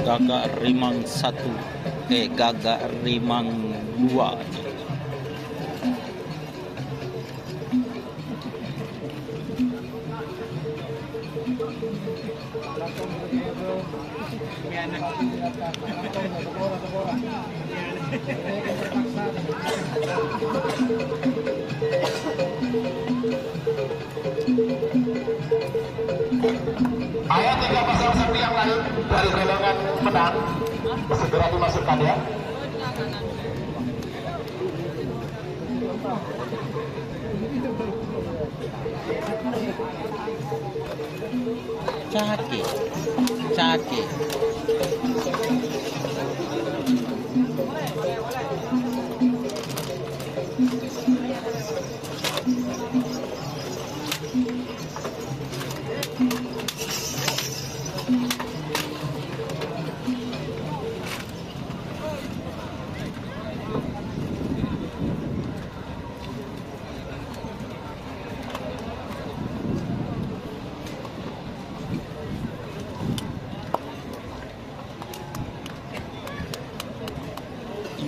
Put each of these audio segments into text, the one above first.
Gagak Rimang 1, Gagak Rimang 2. Ayo 3 pasang sapi yang lain dari golongan menang segera dimasukkan ya. Cake.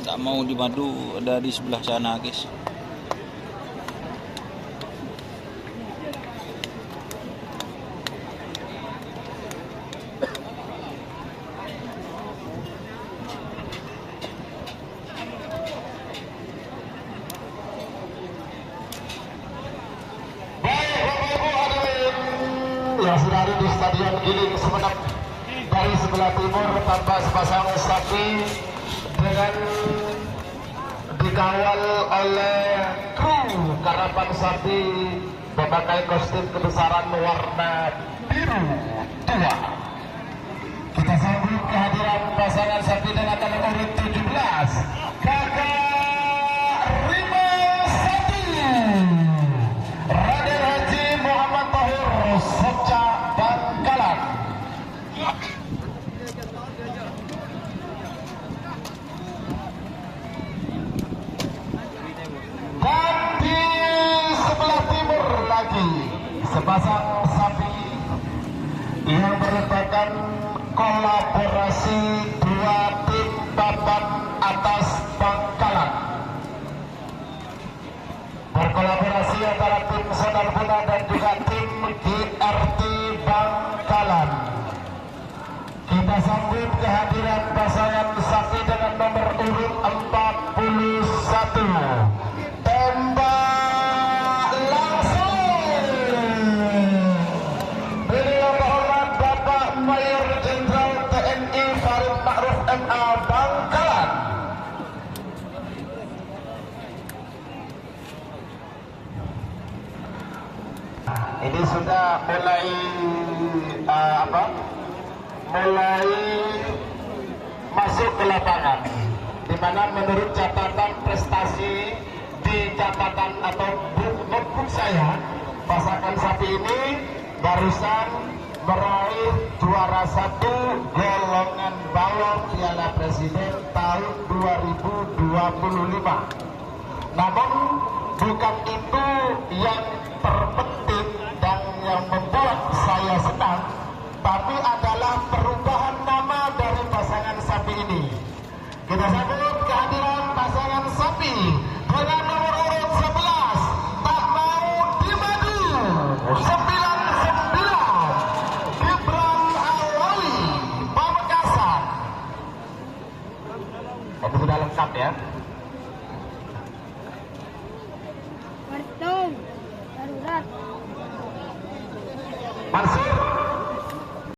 Nggak mau di madu, ada di sebelah sana guys. Yang sudah ada di Stadion Giling Semenep dari sebelah timur tanpa sepasang sapi dengan dikawal oleh kru karapan sapi memakai kostum kebesaran warna biru tua. Kita sambut kehadiran pasangan sapi dengan nomor urut 17 Gagak Rimang 1 Raden Haji Muhammad Tahir Soca Bangkalan. Dan di sebelah timur lagi sepasang sapi yang merupakan kolaborasi dua tim papan atas Bangkalan. Berkolaborasi antara tim Sonar Buna dan juga tim GRT Bangkalan. Kita sambut kehadiran pasangan sapi dengan nomor urut 41. Tembak langsung. Beliau terhormat Bapak Mayor Jenderal TNI Farid Ma'ruf MA Bangkalan. Ini sudah mulai mulai masuk ke lapangan, di mana menurut catatan prestasi di catatan atau notebook saya, pasangan sapi ini barusan meraih juara 1 golongan bawang Piala Presiden tahun 2025. Namun bukan itu yang terpenting dan yang membuat saya senang, tapi adalah perubahan nama dari pasangan sapi ini. Kita sambut kehadiran pasangan sapi dengan nomor urut 11 tak mau dimadu 99 Gibran Alawi Pamekasan. Itu sudah lengkap ya. Kartung darurat. Mansur